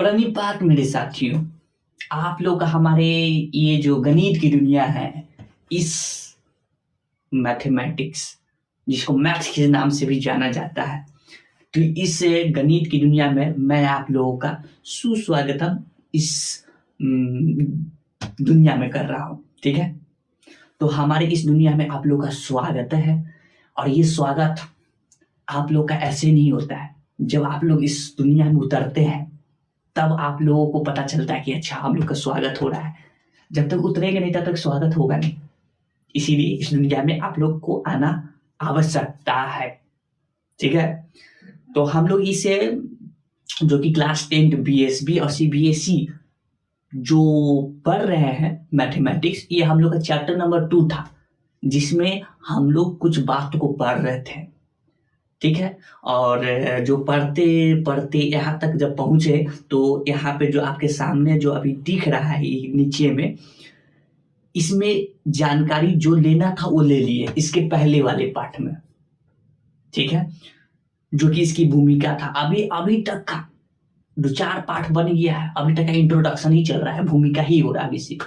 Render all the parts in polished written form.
प्रणिपात मेरे साथियों, आप लोग हमारे ये जो गणित की दुनिया है, इस मैथमेटिक्स जिसको मैथ्स के नाम से भी जाना जाता है, तो इस गणित की दुनिया में मैं आप लोगों का सुस्वागतम इस दुनिया में कर रहा हूँ। ठीक है, तो हमारे इस दुनिया में आप लोग का स्वागत है। और ये स्वागत आप लोग का ऐसे नहीं होता है। जब आप लोग इस दुनिया में उतरते हैं तब आप लोगों को पता चलता है कि अच्छा हम लोग का स्वागत हो रहा है। जब तक उतरेंगे नहीं तब तक स्वागत होगा नहीं। इसीलिए इस दुनिया में आप लोग को आना आवश्यकता है। ठीक है, तो हम लोग इसे जो कि क्लास 10 बीएसबी और सीबीएसई जो पढ़ रहे हैं मैथमेटिक्स, ये हम लोग का चैप्टर नंबर 2 था, जिसमें हम लोग कुछ बात को पढ़ रहे थे। ठीक है, और जो पढ़ते पढ़ते यहाँ तक जब पहुंचे तो यहाँ पे जो आपके सामने जो अभी दिख रहा है नीचे में, इसमें जानकारी जो लेना था वो ले लिए इसके पहले वाले पाठ में। ठीक है, जो कि इसकी भूमिका था। अभी तक का 2-4 पाठ बन गया है, अभी तक का इंट्रोडक्शन ही चल रहा है, भूमिका ही हो रहा है अभी से।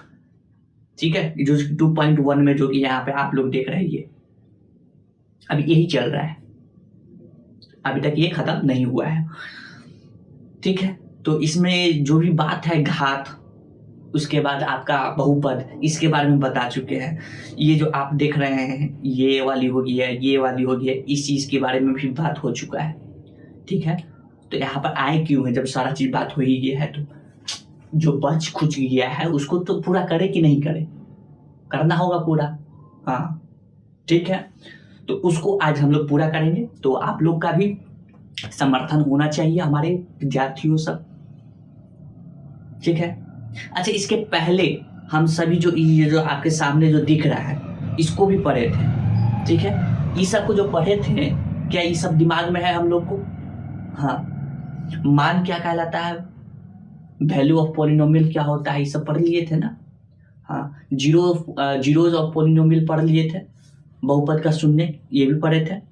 ठीक है, जो 2.1 में जो कि यहाँ पे आप लोग देख रहे हैं, ये अभी यही चल रहा है, अभी तक ये खत्म नहीं हुआ है। ठीक है, तो इसमें जो भी बात है घात, उसके बाद आपका बहुपद, इसके बारे में बता चुके हैं। ये जो आप देख रहे हैं ये वाली हो गई है, ये वाली हो गई है, इस चीज के बारे में भी बात हो चुका है। ठीक है, तो यहाँ पर आए क्यों है जब सारा चीज बात हो ही गया है। तो जो बच खुच गया है उसको तो पूरा करे कि नहीं करे, करना होगा पूरा। हाँ ठीक है, तो उसको आज हम लोग पूरा करेंगे। तो आप लोग का भी समर्थन होना चाहिए, हमारे विद्यार्थियों सब। ठीक है, अच्छा इसके पहले हम सभी जो ये जो आपके सामने जो दिख रहा है इसको भी पढ़े थे। ठीक है, ये सब को जो पढ़े थे, क्या ये सब दिमाग में है हम लोग को? हाँ, मान क्या कहलाता है, वैल्यू ऑफ पॉलिनोमियल क्या होता है, ये सब पढ़ लिए थे ना। हाँ, जीरोज ऑफ पॉलिनोमियल पढ़ लिए थे, बहुपद का शून्य ये भी पढ़े थे।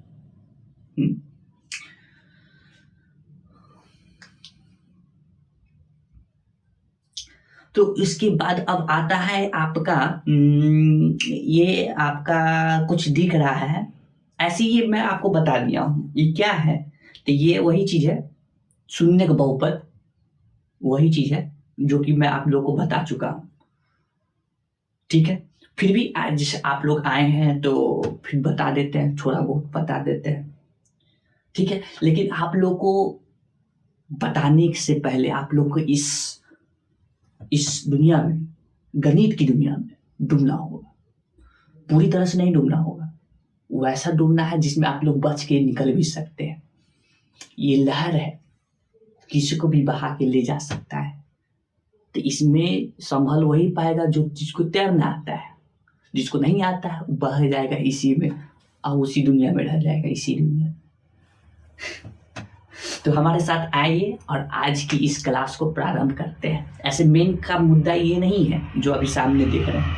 तो इसके बाद अब आता है आपका ये आपका कुछ दिख रहा है ऐसे, ये मैं आपको बता दिया हूँ ये क्या है। तो ये वही चीज है, शून्य का बहुपद, वही चीज है जो कि मैं आप लोगों को बता चुका हूँ। ठीक है, फिर भी आज आप लोग आए हैं तो फिर बता देते हैं, थोड़ा बहुत बता देते हैं। ठीक है, लेकिन आप लोग को बताने से पहले आप लोग को इस दुनिया में, गणित की दुनिया में डूबना होगा। पूरी तरह से नहीं डूबना होगा, वैसा डूबना है जिसमें आप लोग बच के निकल भी सकते हैं। ये लहर है, किसी को भी बहा के ले जा सकता है। तो इसमें संभल वही पाएगा जो जिसको तैरना आता है, जिसको नहीं आता है वो बह जाएगा इसी में और उसी दुनिया में रह जाएगा, इसी दुनिया। तो हमारे साथ आइए और आज की इस क्लास को प्रारंभ करते हैं। ऐसे मेन का मुद्दा ये नहीं है जो अभी सामने देख रहे हैं।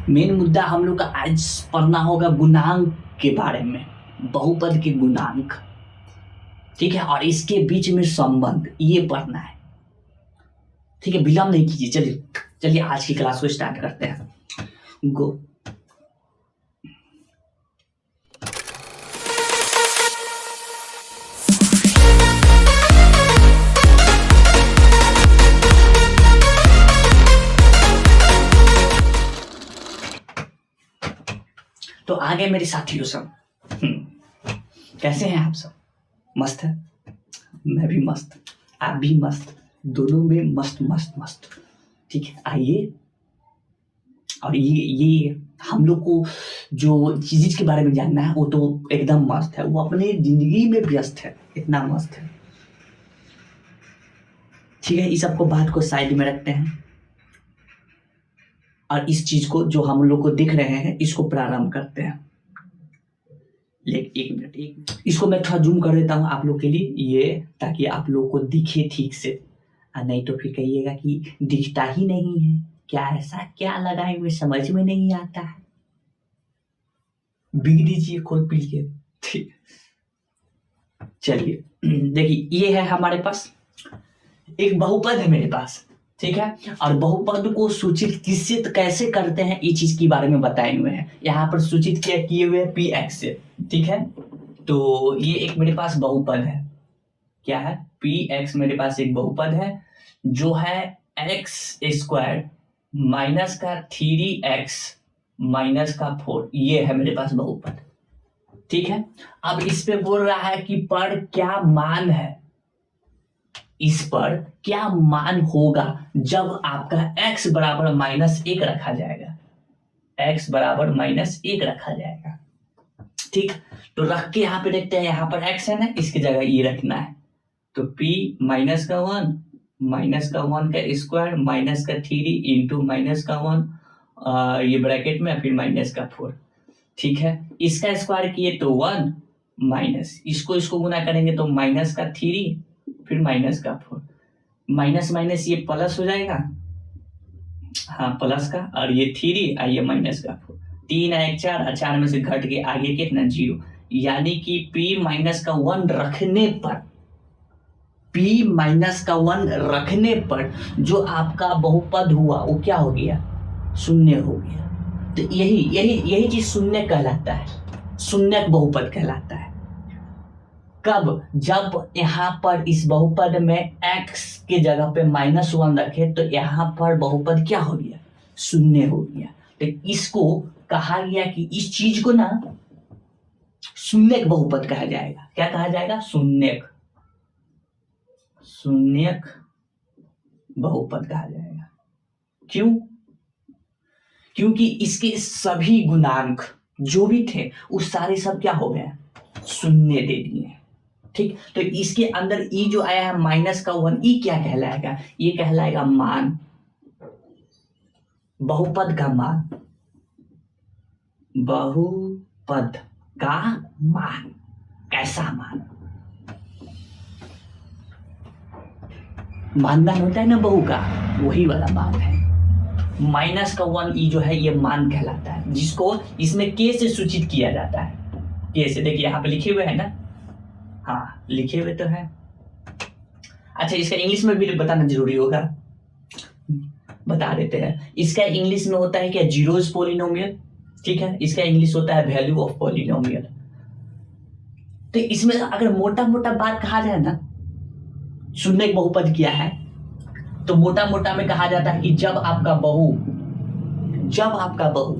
मेन मुद्दा हम लोग का आज पढ़ना होगा गुणांक के बारे में, बहुपद के गुणांक। ठीक है, और इसके बीच में संबंध ये पढ़ना है। ठीक है, विलंब नहीं कीजिए, चलिए आज की क्लास को स्टार्ट करते हैं। गो। तो आगे मेरे साथियों सब, कैसे हैं आप सब? मस्त है, मैं भी मस्त, आप भी मस्त, दोनों में मस्त मस्त मस्त। ठीक है, आइए। और ये हम लोग को जो चीज के बारे में जानना है वो तो एकदम मस्त है, वो अपने जिंदगी में व्यस्त है, इतना मस्त है। ठीक है, इस सबको बात को साइड में रखते हैं और इस चीज को जो हम लोग को दिख रहे हैं इसको प्रारंभ करते हैं। एक मिनट, इसको मैं थोड़ा जूम कर देता हूँ आप लोग के लिए, ये ताकि आप लोग को दिखे ठीक से, नहीं तो फिर कहिएगा कि दिखता ही नहीं है, क्या ऐसा क्या लगाए हुए समझ में नहीं आता है। बिग दीजिए खोल पी के। ठीक, चलिए देखिए ये है हमारे पास एक बहुपद है मेरे पास, ठीक है, और बहुपद को सूचित किससे कैसे करते हैं ये चीज के बारे में बताए हुए हैं। यहाँ पर सूचित क्या किए हुए हैं, पी एक्स से, ठीक है। तो ये एक मेरे पास बहुपद है, क्या है, पी एक्स मेरे पास एक बहुपद है जो है एक्स स्क्वायर माइनस का 3x माइनस का 4, ये है मेरे पास बहुपद, ठीक है। अब इस पे बोल रहा है कि पर क्या मान है, इस पर क्या मान होगा जब आपका x बराबर -1 रखा जाएगा, x बराबर -1 रखा जाएगा, ठीक। तो रख के यहाँ पे देखते हैं, यहाँ पर x है ना, इसकी जगह ये रखना है। तो p -1 -1 का स्क्वायर माइनस का 3 इंटू -1 ये ब्रैकेट में, फिर -4, ठीक है। इसका स्क्वायर किए तो 1 माइनस, इसको गुना करेंगे तो -3 फिर -4, माइनस माइनस ये प्लस हो जाएगा, हाँ प्लस का, और ये 3 आइए -4, 3 1 4 और 4 में से घट के आगे कितना 0, यानी कि p -1 रखने पर, p -1 रखने पर जो आपका बहुपद हुआ वो क्या हो गया, शून्य हो गया। तो यही चीज शून्य कहलाता है, शून्य बहुपद कहलाता है। कब, जब यहाँ पर इस बहुपद में x के जगह पे -1 रखे तो यहाँ पर बहुपद क्या हो गया, शून्य हो गया। तो इसको कहा गया कि इस चीज को ना शून्यक बहुपद कहा जाएगा। क्या कहा जाएगा, शून्यक बहुपद कहा जाएगा। क्यों, क्योंकि इसके सभी गुणांक जो भी थे वो सारे सब क्या हो गए, शून्य दे दिए, ठीक। तो इसके अंदर ई जो आया है -1, ई क्या कहलाएगा, ये कहलाएगा मान, बहुपद का मान, बहुपद का मान। कैसा मान, मानदान होता है ना बहु का, वही वाला मान है। -1 ई जो है ये मान कहलाता है, जिसको इसमें के से सूचित किया जाता है, के से। देखिए यहाँ पे लिखे हुए है ना, हाँ लिखे हुए तो है। अच्छा इसका इंग्लिश में भी बताना जरूरी होगा, बता देते हैं। इसका इंग्लिश में होता है क्या, जीरोज पॉलिनोमियल, ठीक है। इसका इंग्लिश होता है वैल्यू ऑफ पॉलिनोमियल। तो इसमें अगर मोटा मोटा बात कहा जाए ना, शून्य बहुपद क्या है, तो मोटा मोटा में कहा जाता है कि जब आपका बहु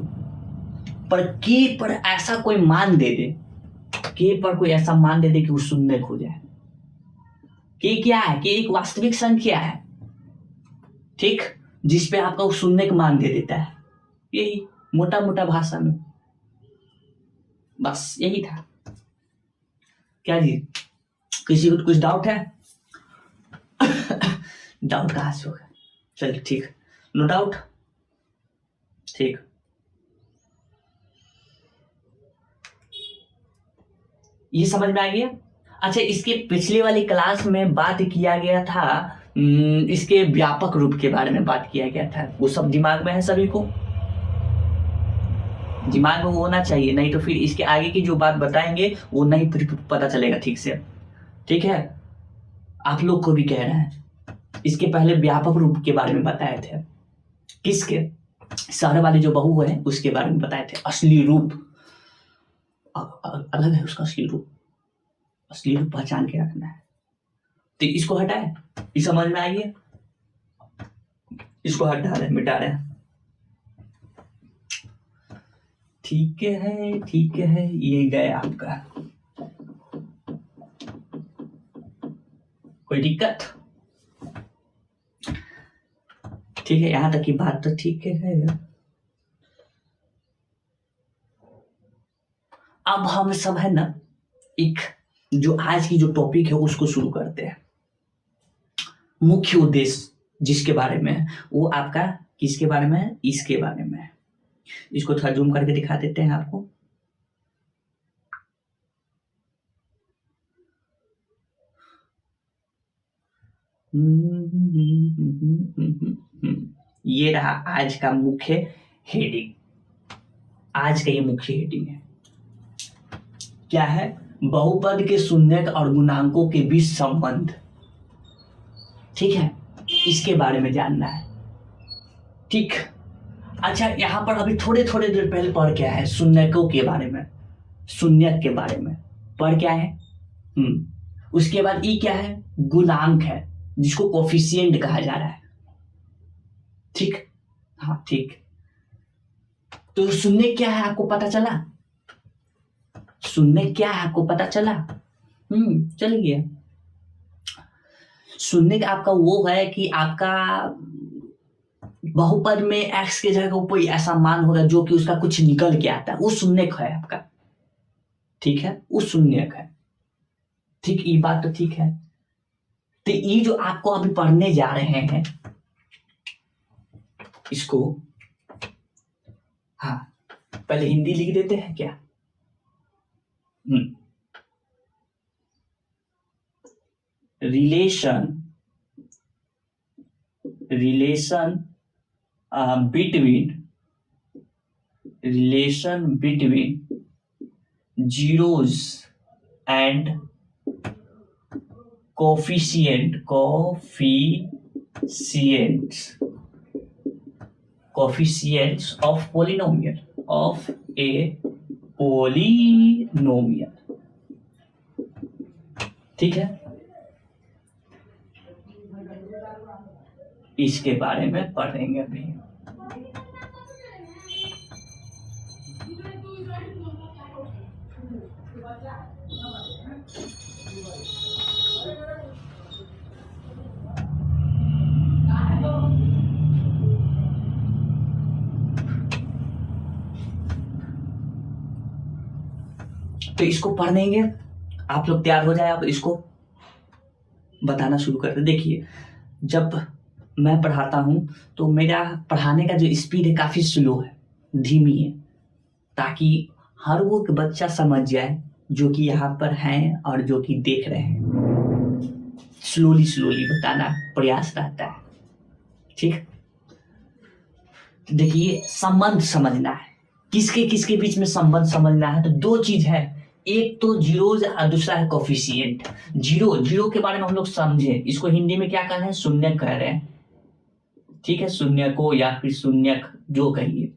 पर के पर ऐसा कोई मान दे दे, के पर कोई ऐसा मान दे दे कि वो शून्य हो जाए। के क्या है, के एक वास्तविक संख्या है, ठीक, जिसपे आपका वो शून्य मान दे देता है। यही मोटा मोटा भाषा में बस यही था। क्या जी, किसी को कुछ डाउट है? डाउट कहाँ से होगा, चलिए ठीक, नो डाउट, ठीक। ये समझ में आ गया। अच्छा इसके पिछले वाली क्लास में बात किया गया था, इसके व्यापक रूप के बारे में बात किया गया था, वो सब दिमाग में है, सभी को दिमाग में होना चाहिए, नहीं तो फिर इसके आगे की जो बात बताएंगे वो नहीं फिर पता चलेगा ठीक से, ठीक है। आप लोग को भी कह रहे हैं, इसके पहले व्यापक रूप के बारे में बताए थे, किसके, सारे वाले जो बहु है उसके बारे में बताए थे। असली रूप अलग है उसका, असली रूप पहचान के रखना है। तो इसको हटाए, इस समझ में आइए, इसको हटा रहे, मिटा रहे, ठीक है, ये गया आपका, कोई दिक्कत, ठीक है, यहां तक की बात तो ठीक है। अब हम सब है ना, एक जो आज की जो टॉपिक है उसको शुरू करते हैं। मुख्य उद्देश्य जिसके बारे में है वो आपका किसके बारे में है, इसके बारे में है। इसको थोड़ा जूम करके दिखा देते हैं आपको। ये रहा आज का मुख्य हेडिंग, आज का ये मुख्य हेडिंग है, क्या है, बहुपद के शून्यक और गुणांकों के बीच संबंध। ठीक है, इसके बारे में जानना है। ठीक, अच्छा यहाँ पर अभी थोड़े थोड़े देर पहले पढ़ क्या है, शून्यकों के बारे में, शून्यक के बारे में पढ़ क्या है। उसके बाद ई क्या है, गुणांक है, जिसको कोफिशिएंट कहा जा रहा है। ठीक, हाँ ठीक। तो शून्य क्या है आपको पता चला, शून्य क्या है आपको पता चला। चल गया। शून्य आपका वो है कि आपका बहुपद में x के जगह कोई ऐसा मान होगा जो कि उसका कुछ निकल के आता है, वो शून्यक है आपका। ठीक है, वो शून्यक है। ठीक, ये बात तो ठीक है। तो ये जो आपको अभी पढ़ने जा रहे हैं इसको, हाँ पहले हिंदी लिख देते हैं क्या। Relation between zeros and coefficients of a polynomial। ठीक है, इसके बारे में पढ़ेंगे अभी। तो इसको पढ़ेंगे, आप लोग तैयार हो जाए, आप इसको बताना शुरू कर दे। देखिए, जब मैं पढ़ाता हूं तो मेरा पढ़ाने का जो स्पीड है काफी स्लो है, धीमी है, ताकि हर वो बच्चा समझ जाए जो कि यहाँ पर हैं और जो कि देख रहे हैं। स्लोली बताना प्रयास रहता है। ठीक, देखिए संबंध समझना है, किसके किसके बीच में संबंध समझना है। तो दो चीज है, एक तो जीरोज और दूसरा है कोफिशिएंट। जीरो के बारे में हम लोग समझे, इसको हिंदी में क्या कह रहे हैं, शून्यक कह रहे हैं। ठीक है, शून्य को या फिर शून्यक जो कहिए।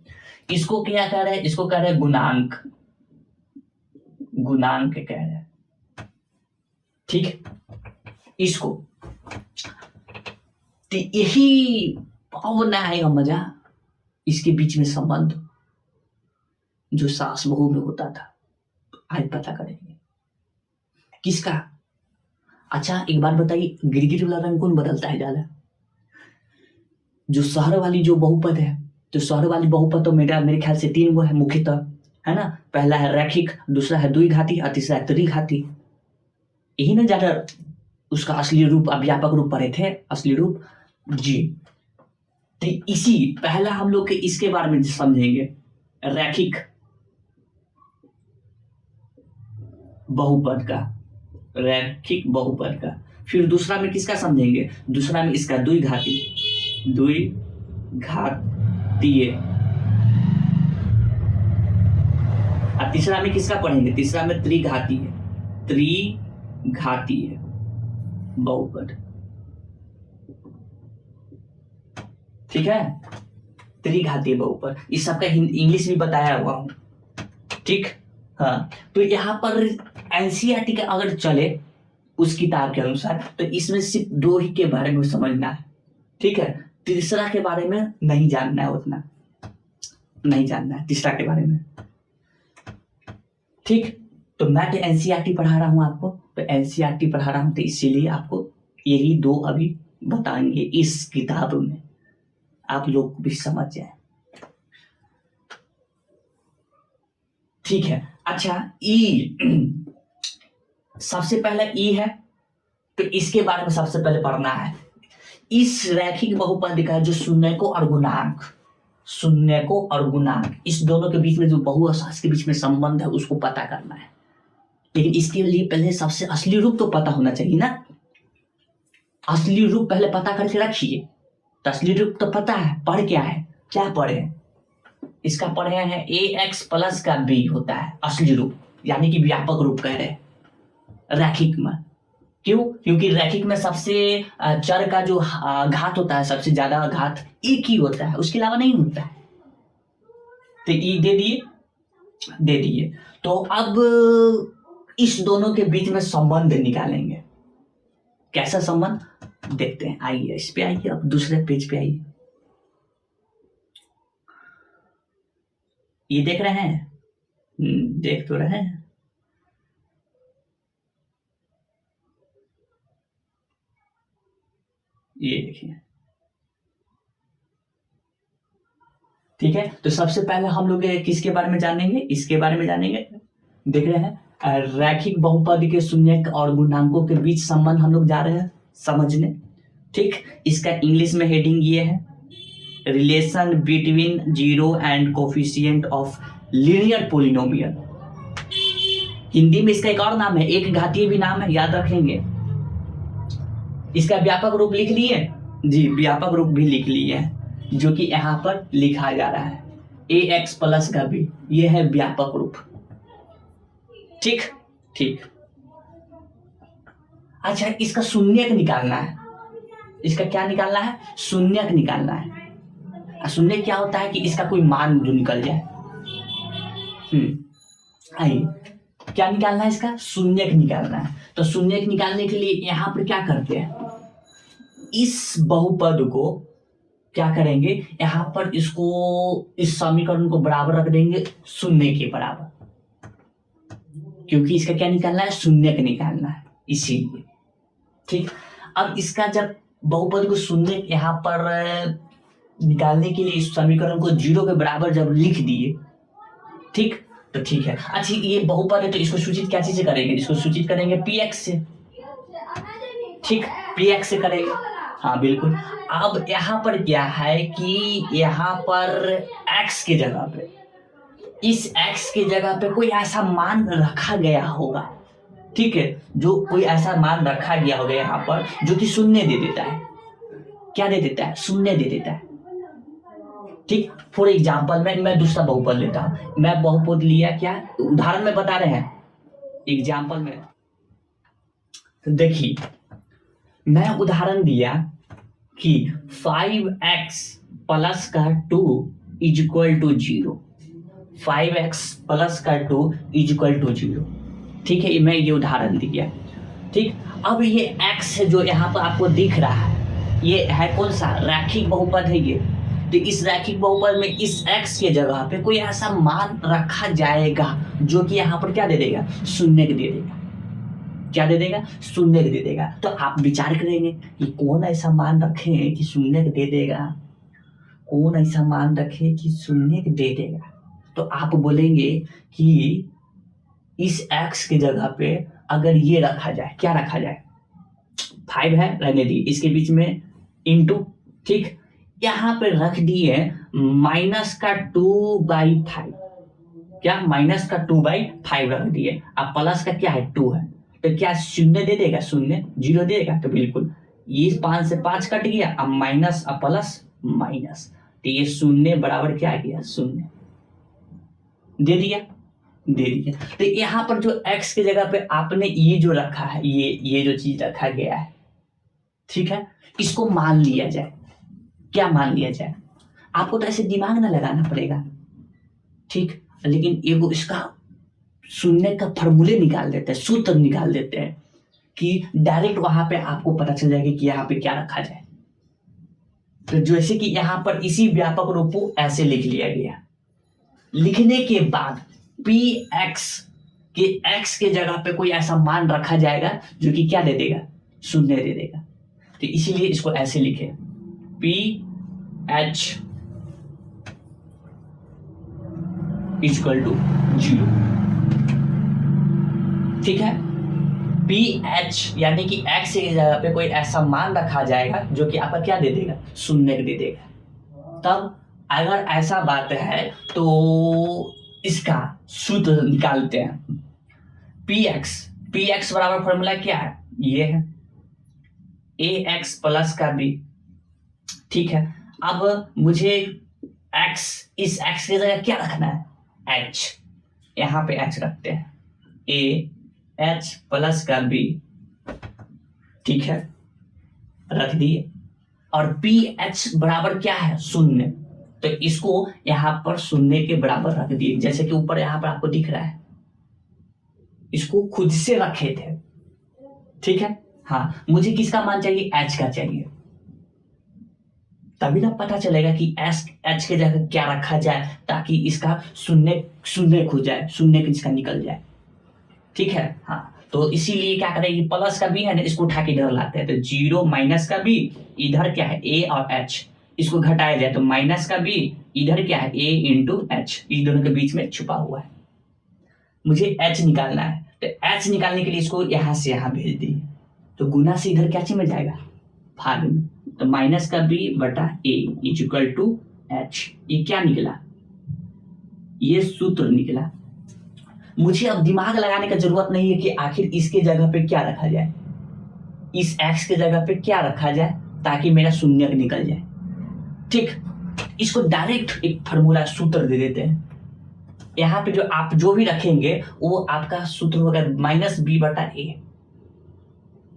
इसको क्या कह रहे हैं, इसको कह रहे हैं गुणांक कह रहे हैं। ठीक, इसको तो यही भावना आएगा मजा, इसके बीच में संबंध जो सास बहू में होता था, आज पता करेंगे किसका। अच्छा एक बात बताइए, गिरगिट वाला रंग कौन बदलता है ज्यादा, जो शहर वाली जो बहुपद है। तो शहर वाली बहुपद तो मेरे ख्याल से 3 वो है मुख्यतः, है ना। पहला है रैखिक, दूसरा है द्विघाती और तीसरा है त्रिघाती। यही ना ज्यादा उसका असली रूप, व्यापक रूप पढ़े थे, असली रूप जी। तो इसी पहला हम लोग के इसके बारे में समझेंगे, रैखिक बहुपद का। फिर दूसरा में किसका समझेंगे, दूसरा में इसका द्विघातीय, और तीसरा में किसका पढ़ेंगे, तीसरा में त्रिघातीय बहुपद। ठीक है, त्रिघातीय बहुपद, इस सबका इंग्लिश भी बताया हुआ हूं। ठीक, हाँ। तो यहाँ पर एनसीईआरटी का अगर चले उस किताब के अनुसार, तो इसमें सिर्फ 2 ही के बारे में समझना है। ठीक है, तीसरा के बारे में नहीं जानना है, उतना नहीं जानना है तीसरा के बारे में। ठीक, तो मैं तो एनसीईआरटी पढ़ा रहा हूं आपको, तो एनसीईआरटी पढ़ा रहा हूं, तो इसीलिए आपको यही 2 अभी बताएंगे इस किताब में, आप लोग भी समझ जाए। ठीक है, अच्छा ई, सबसे पहले ई है, तो इसके बारे में सबसे पहले पढ़ना है। इस रैखिक बहुपद का जो शून्यकों और गुणांक, इस दोनों के बीच में जो बहुअशास के बीच में संबंध है उसको पता करना है। लेकिन इसके लिए पहले सबसे असली रूप तो पता होना चाहिए ना, असली रूप पहले पता करके रखिए। तो असली रूप तो पता है, पढ़ क्या पढ़े, इसका पढ़े हैं ax प्लस b होता है असली रूप, यानी कि व्यापक रूप कह रहे रैखिक में। क्यों? क्योंकि रैखिक में सबसे चर का जो घात होता है, सबसे ज्यादा घात एक ही होता है, उसके अलावा नहीं होता है। तो ई दे दिए। तो अब इस दोनों के बीच में संबंध निकालेंगे। कैसा संबंध देखते हैं, आइए इस पे आइए, अब दूसरे पेज पे आइए। ये देख रहे हैं? देख तो रहे हैं। ये देखिए, ठीक है। तो सबसे पहले हम लोग किसके बारे में जानेंगे? इसके बारे में जानेंगे। देख रहे हैं, रैखिक बहुपद के शून्यक और गुणांकों के बीच संबंध हम लोग जा रहे हैं समझने। ठीक, इसका इंग्लिश में हेडिंग ये है, relation between zero and coefficient of linear polynomial. Hindi में इसका एक और नाम है, एक घातीय भी नाम है, याद रखेंगे। इसका व्यापक रूप लिख लिए जी, व्यापक रूप भी लिख लिए हैं, जो कि यहां पर लिखा जा रहा है ax प्लस का भी, ये है व्यापक रूप। ठीक ठीक। अच्छा, इसका शून्यक निकालना है। इसका क्या निकालना है? शून्यक निकालना है। शून्यक क्या होता है कि इसका कोई मान जो निकल जाए। आइए, क्या निकालना है? इसका शून्यक निकालना है। तो शून्यक निकालने के लिए यहां पर क्या करते हैं, इस बहुपद को क्या करेंगे, यहां पर इसको, इस समीकरण को बराबर रख देंगे शून्य के बराबर, क्योंकि इसका क्या निकालना है? शून्यक निकालना है, इसीलिए। ठीक, अब इसका जब बहुपद को शून्य यहां पर निकालने के लिए इस समीकरण को जीरो के बराबर जब लिख दिए, ठीक, तो ठीक है। अच्छा, ये बहुपद है तो इसको सूचित क्या चीज से करेंगे? इसको सूचित करेंगे px से। ठीक, px से करेंगे, हाँ बिल्कुल। अब यहाँ पर क्या है कि यहाँ पर x के जगह पे, इस x के जगह पे कोई ऐसा मान रखा गया होगा, ठीक है, जो कोई ऐसा मान रखा गया होगा यहाँ पर जो कि शून्य दे देता है। क्या दे देता है? शून्य दे देता है। ठीक, फॉर एग्जाम्पल मैं दूसरा बहुपद लेता हूं। मैं बहुपद लिया, क्या उदाहरण में बता रहे हैं, एग्जाम्पल में। तो देखिए, मैं उदाहरण दिया कि 5x प्लस का 2 is equal to 0। 5x plus का 2 इज इक्वल टू 0। ठीक है, मैं ये उदाहरण दिया। ठीक, अब ये x है जो यहाँ पर आपको दिख रहा है, ये है कौन सा? रैखिक बहुपद है ये। तो इस रैखिक बहुपद में इस x के जगह पे कोई ऐसा मान रखा जाएगा जो कि यहाँ पर क्या दे देगा? शून्य दे देगा। क्या दे देगा? शून्य दे देगा। तो आप विचार करेंगे कि कौन ऐसा मान रखे कि शून्य दे देगा, कौन ऐसा मान रखे कि शून्य दे देगा। तो आप बोलेंगे कि इस x के जगह पे अगर ये रखा जाए, क्या रखा जाए? 5 है, रहने दी, इसके बीच में इंटू, ठीक, यहाँ पे रख दिए माइनस का 2/5। क्या? माइनस का 2/5 रख दिए। अब प्लस का क्या है? 2 है, तो क्या शून्य दे देगा? शून्य, 0 दे देगा। तो बिल्कुल, ये 5 से 5 कट गया, अब माइनस, अब प्लस, माइनस, तो ये शून्य बराबर क्या आ गया? शून्य दे दिया। तो यहाँ पर जो x की जगह पे आपने ये जो रखा है, ये जो चीज रखा गया है, ठीक है, इसको मान लिया जाए। क्या मान लिया जाए? आपको तो ऐसे दिमाग ना लगाना पड़ेगा, ठीक, लेकिन एगो इसका शून्य का फॉर्मूले निकाल देते हैं, सूत्र निकाल देते हैं कि डायरेक्ट वहां पे आपको पता चल जाएगा कि यहाँ पे क्या रखा जाए। तो जैसे कि यहाँ पर इसी व्यापक रूप को ऐसे लिख लिया गया। लिखने के बाद px के x के जगह पे कोई ऐसा मान रखा जाएगा जो कि क्या दे देगा? शून्य दे देगा। तो इसीलिए इसको ऐसे लिखे, ph इक्वल टू 0। ठीक है, ph यानी कि x की जगह पे कोई ऐसा मान रखा जाएगा जो कि आपका क्या दे देगा? शून्य दे देगा। तब अगर ऐसा बात है तो इसका सूत्र निकालते हैं। px बराबर फॉर्मूला क्या है? ये है ax प्लस का b। ठीक है, अब मुझे x, इस x की जगह क्या रखना है? h, यहाँ पे h रखते हैं, a h प्लस का b ठीक है, रख दिए। और पी एच बराबर क्या है, शून्य, तो इसको यहां पर शून्य के बराबर रख दिए, जैसे कि ऊपर यहां पर आपको दिख रहा है, इसको खुद से रखे थे। ठीक है, हाँ, मुझे किसका मान चाहिए, एच का चाहिए, तभी ना पता चलेगा कि एच के जगह क्या रखा जाए ताकि इसका शून्य शून्य खो जाए, शून्य किसका निकल जाए। ठीक है, हाँ, तो इसीलिए क्या करें, प्लस का बी है ना, इसको उठा के इधर लाते हैं, तो जीरो माइनस का बी, इधर क्या है ए और एच, इसको घटाया जाए तो माइनस का बी, इधर क्या है ए इंटू एच, इस दोनों के बीच में छुपा हुआ है। मुझे एच निकालना है, तो एच निकालने के लिए इसको यहां से यहां भेज दिए, तो गुना से इधर क्या चीज में जाएगा, भाग में, तो माइनस का बी बटा ए इज इक्वल टू एच। ये क्या निकला, ये सूत्र निकला। मुझे अब दिमाग लगाने का जरूरत नहीं है कि आखिर इसके जगह पे क्या रखा जाए, इस एक्स के जगह पे क्या रखा जाए ताकि मेरा शून्य निकल जाए। ठीक, इसको डायरेक्ट एक फॉर्मूला सूत्र दे देते हैं, यहाँ पे जो आप जो भी रखेंगे वो आपका सूत्र होगा माइनस बी बटा ए।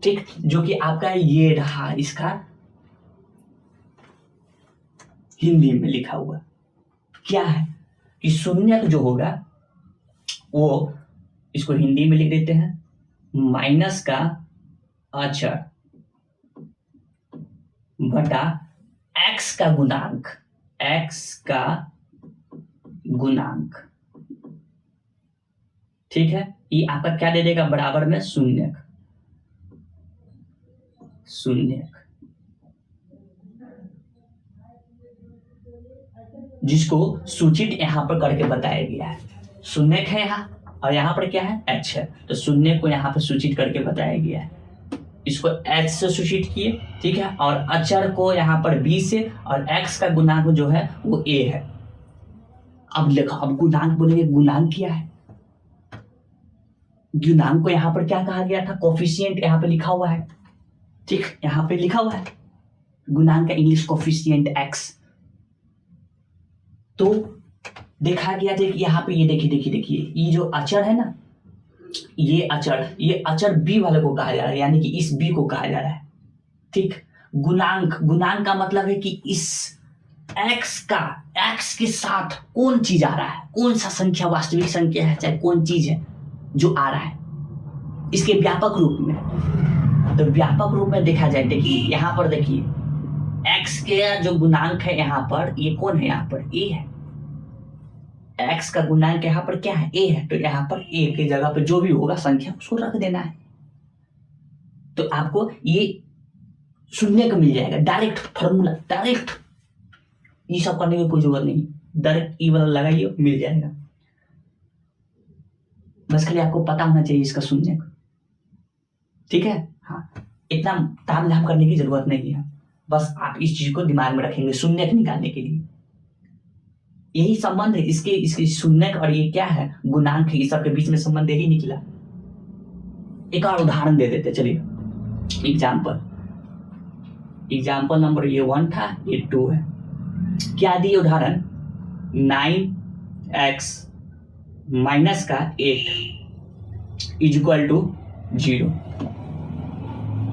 ठीक, जो कि आपका ये रहा, इसका हिंदी में लिखा हुआ क्या है कि शून्य जो होगा वो, इसको हिंदी में लिख देते हैं, माइनस का अचर बटा एक्स का गुणांक, एक्स का गुणांक। ठीक है, ये आपका क्या दे देगा, बराबर में शून्य, शून्य, जिसको सूचित यहां पर करके बताया गया है। शून्य है यहाँ, और यहाँ पर क्या है, एच है, तो शून्य को यहाँ पर सूचित करके बताया गया है, इसको एच से सूचित किए। ठीक है, और अचर को यहाँ पर बी से, और एक्स का गुणांक जो है वो ए है। अब लिखा, अब गुणांक बोलेंगे, गुणांक क्या है, गुणांक को यहाँ पर क्या कहा गया था, कोफिशिएंट यहाँ पे लिखा हुआ है। ठीक, यहाँ पे लिखा हुआ है गुणांक का इंग्लिश कोफिशिएंट एक्स। तो देखा गया, देखिए यहाँ पे, ये देखिए ये जो अचर है ना, ये अचर बी वाले को कहा जा रहा है, यानी कि इस बी को कहा जा रहा है। ठीक, गुणांक, गुणांक का मतलब है कि इस एक्स के साथ कौन चीज आ रहा है, कौन सा संख्या वास्तविक संख्या है, चाहे कौन चीज है जो आ रहा है, इसके व्यापक रूप में। तो व्यापक रूप में देखा जाए, देखिए यहाँ पर देखिए, एक्स के जो गुणांक है यहाँ पर, ये कौन है, यहाँ पर ए है, एक्स का गुणांक यहाँ पर क्या है, ए है, तो यहाँ पर ए की जगह पर जो भी होगा संख्या उसको रख देना है, तो आपको ये शून्य का मिल जाएगा। डायरेक्ट फॉर्मूला, डायरेक्ट, ये सब करने की कोई जरूरत नहीं, डायरेक्ट ई वाला लगाइए, मिल जाएगा। बस खाली आपको पता होना चाहिए इसका शून्य। ठीक है, हाँ, इतना ताम झाम करने की जरूरत नहीं है, बस आप इस चीज को दिमाग में रखेंगे शून्य निकालने के लिए। यही संबंध है इसके शून्य और ये क्या है, गुणांक है, इस सब के बीच में संबंध यही निकला। एक और उदाहरण दे देते, चलिए एग्जाम्पल नंबर ये 1 था, ये 2 है। क्या दिए उदाहरण, 9x माइनस का 8 इज इक्वल टू 0।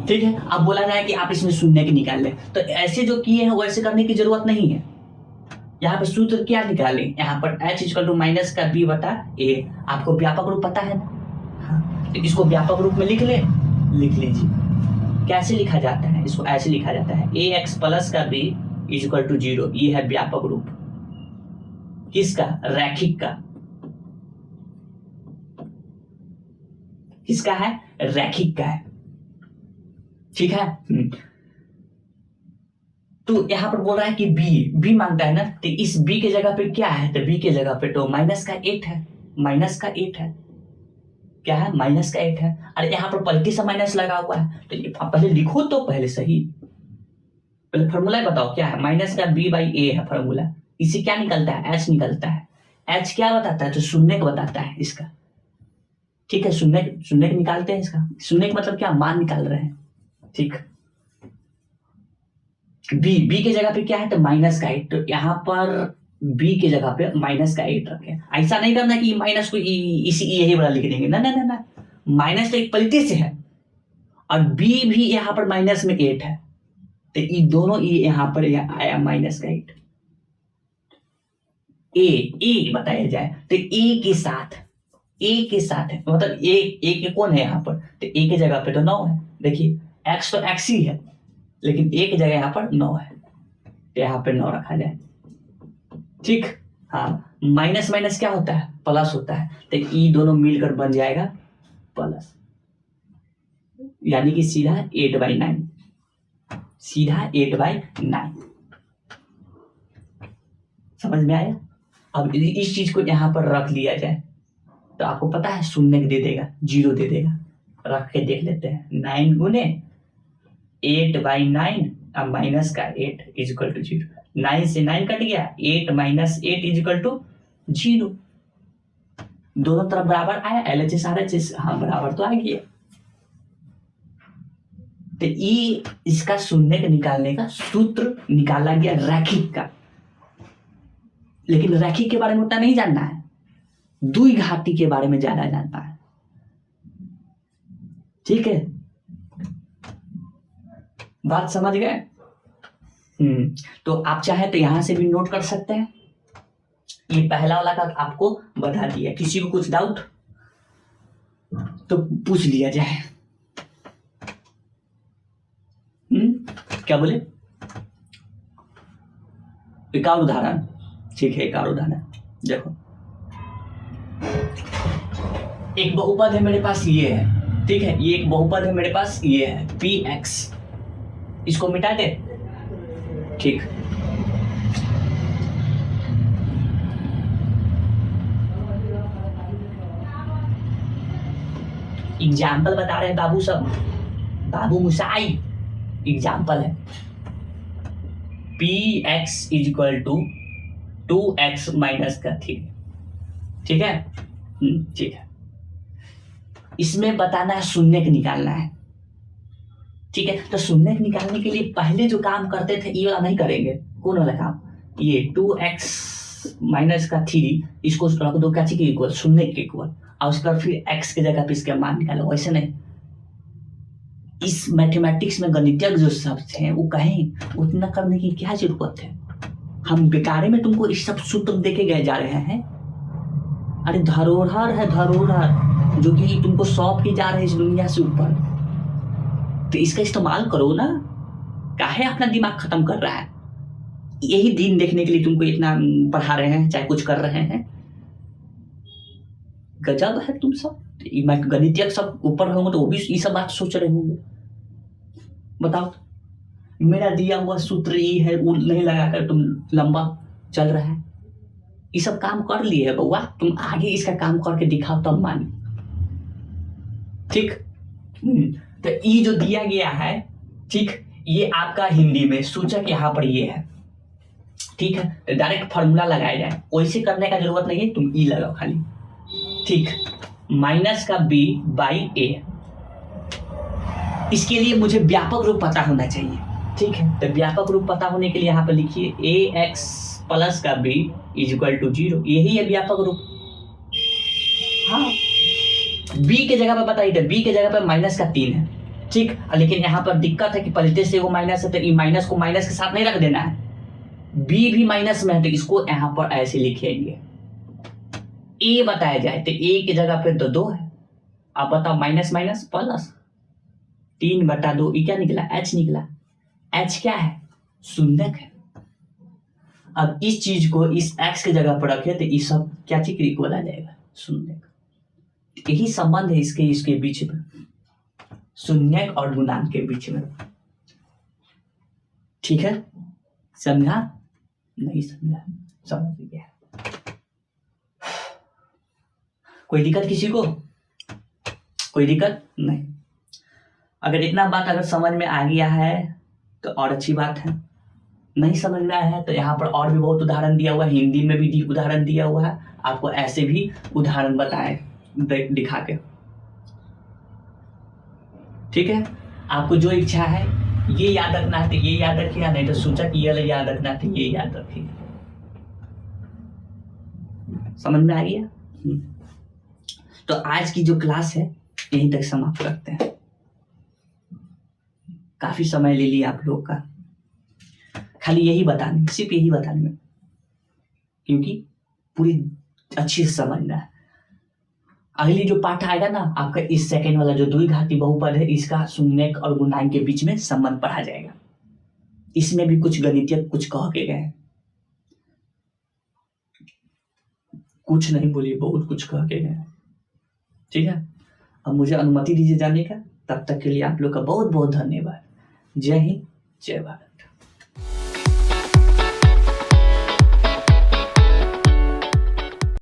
ठीक है, अब बोला जाए कि आप इसमें शून्य की निकाल लें, तो ऐसे जो किए हैं वैसे करने की जरूरत नहीं है। यहाँ पर सूत्र क्या निकालें, यहाँ पर h इक्वल टू माइनस का b बटा a, आपको व्यापक रूप पता है ना, तो इसको व्यापक रूप में लिख लीजिए। कैसे लिखा जाता है, इसको ऐसे लिखा जाता है, ax प्लस का b इज इक्वल टू 0। ये है व्यापक रूप किसका, रैखिक का, किसका है, रैखिक का है। ठीक है, तो यहां पर बोल रहा है कि बी मांगता है ना, तो इस बी के जगह पे क्या है, तो बी के जगह पे तो माइनस का 8 है, माइनस का 8 है, क्या है, माइनस का 8 है। अरे यहाँ पर पलटी से माइनस लगा हुआ है, तो ये पहले लिखो तो पहले सही, पहले फॉर्मूला बताओ क्या है, माइनस का बी बाई ए है फॉर्मूला। इससे क्या निकलता है, एच निकलता है। एच क्या बताता है, तो शून्य को बताता है इसका। ठीक है, शून्य निकालते हैं इसका, शून्य का मतलब क्या, मान निकाल रहे हैं। ठीक, बी के जगह पे क्या है, तो माइनस का 8, तो यहाँ पर बी के जगह पे माइनस का 8 रखें। ऐसा नहीं करना कि माइनस को इसी यही वाला लिख देंगे, ना ना ना ना, माइनस तो एक पलटे से है और बी भी यहाँ पर माइनस में 8 है, तो ये दोनों ये यहाँ पर आया माइनस का 8। ए बताया जाए तो ए के साथ है, मतलब ए के कौन है यहाँ पर, तो ए के जगह पे तो 9 है। देखिए एक्स तो एक्स ही है, लेकिन ए की जगह यहाँ पर 9 है, तो यहाँ पे 9 रखा जाए। ठीक, हाँ, माइनस माइनस क्या होता है, प्लस होता है, तो ये दोनों मिलकर बन जाएगा प्लस, यानी कि सीधा 8/9, सीधा 8/9। समझ में आया? अब इस चीज को यहाँ पर रख लिया जाए तो आपको पता है शून्य दे देगा, 0 दे देगा। रख के देख लेते हैं, 9 गुने 8/9 अब माइनस का 8 इजिकल टू 0। 9 से 9 कट गया, 8 - 8 इजिकल टू 0। दोनों तरफ बराबर आया, LHS RHS, हाँ बराबर तो आ गया। तो ये इसका शून्य के निकालने का सूत्र निकाला गया रैखिक का। लेकिन रैखिक के बारे में उतना नहीं जानना है, द्विघाती के बारे में ज्यादा जानना है। ठीक है, बात समझ गए? तो आप चाहे तो यहां से भी नोट कर सकते हैं। ये पहला वाला का आपको बता दिया। किसी को कुछ डाउट तो पूछ लिया जाए। क्या बोले? एक और उदाहरण। ठीक है, एक और उदाहरण देखो। एक बहुपद है मेरे पास, ये है, ठीक है, ये एक बहुपद है मेरे पास, ये है px। इसको मिटा दे। ठीक, एग्जाम्पल बता रहे हैं बाबू सब, बाबू मुसाई एग्जाम्पल है। px is equal to 2x minus का 3। ठीक है, ठीक है। इसमें बताना है शून्य निकालना है। ठीक है, तो शून्य निकालने के लिए पहले जो काम करते थे ये वाला नहीं करेंगे। कौन वाला काम? ये 2x माइनस का 3, इसको रख दो क्या के इक्वल, शून्य के इक्वल, और उसके बाद फिर x के जगह पे इसका मान निकालो। वैसे नहीं, इस मैथमेटिक्स में गणितज्ञ जो शब्द हैं वो कहें उतना करने की क्या जरूरत है। हम बेकारे में तुमको इस सब सूत्र देके गए जा रहे हैं। अरे धरोहर है, धरोहर जो कि तुमको सौंप के जा रहे हैं इस दुनिया से ऊपर, तो इसका इस्तेमाल करो ना। काहे अपना दिमाग खत्म कर रहा है? यही दिन देखने के लिए तुमको इतना पढ़ा रहे हैं, चाहे कुछ कर रहे हैं। गजब है तुम सब। गणितज्ञ सब ऊपर होंगे तो वो भी ये सब बात सोच रहे होंगे। बताओ, मेरा दिया हुआ सूत्र ये है, वो नहीं लगाकर तुम लंबा चल रहा है। ये सब काम कर लिए है बउआ, तुम आगे इसका काम करके दिखाओ तब मानी। ठीक, तो ये जो दिया गया है, ठीक, ये आपका हिंदी में सूचक यहाँ पर ये है। ठीक है, तो डायरेक्ट फॉर्मूला लगाया जाए, वैसे करने का जरूरत नहीं है, तुम ई लगाओ खाली। ठीक, माइनस का b बाई a। इसके लिए मुझे व्यापक रूप पता होना चाहिए। ठीक है, तो व्यापक रूप पता होने के लिए यहाँ पर लिखिए ax प्लस का b इजिकल टू 0। यही है व्यापक रूप। हाँ, b के जगह पर बताइए, तो b के जगह पर माइनस का 3 है। ठीक, लेकिन यहाँ पर दिक्कत है कि पलटे से वो माइनस है, तो ये माइनस को माइनस के साथ नहीं रख देना है। b भी माइनस में है, तो इसको यहाँ पर ऐसे लिखेंगे। a बताया जाए तो a की जगह पे तो 2 है। अब बताओ, माइनस माइनस प्लस, 3/2, ये क्या निकला? h निकला। h क्या है? शून्यक है। अब इस चीज को इस x के जगह पर रखे तो ये सब क्या चीज इक्वल आ जाएगा? शून्यक। यही संबंध है इसके बीच में, शून्यक और गुणांक के बीच में। ठीक है, समझा? नहीं समझा? समझ गया? कोई दिक्कत किसी को? कोई दिक्कत नहीं। अगर इतना बात अगर समझ में आ गया है तो और अच्छी बात है। नहीं समझ में आया है तो यहाँ पर और भी बहुत उदाहरण दिया हुआ है, हिंदी में भी उदाहरण दिया हुआ है, आपको ऐसे भी उदाहरण बताए दिखा के। ठीक है, आपको जो इच्छा है ये याद रखना है तो ये याद रखिए, नहीं तो सूचक ये याद रखना है तो ये याद रखिए। समझ में आ गया? तो आज की जो क्लास है यहीं तक समाप्त करते हैं। काफी समय ले लिया आप लोग का, खाली यही बताने, सिर्फ यही बताने में, क्योंकि पूरी अच्छी से समझना है। अगली जो पाठ आएगा ना आपका, इस सेकंड वाला जो द्विघाती बहुपद है, इसका शून्यक और गुणांक के बीच में संबंध पढ़ा जाएगा। इसमें भी कुछ गणितीय कुछ कह के गए, कुछ नहीं बोलिए, बहुत कुछ कह के गए। ठीक है, अब मुझे अनुमति दीजिए जाने का, तब तक के लिए आप लोग का बहुत बहुत धन्यवाद। जय हिंद, जय भारत।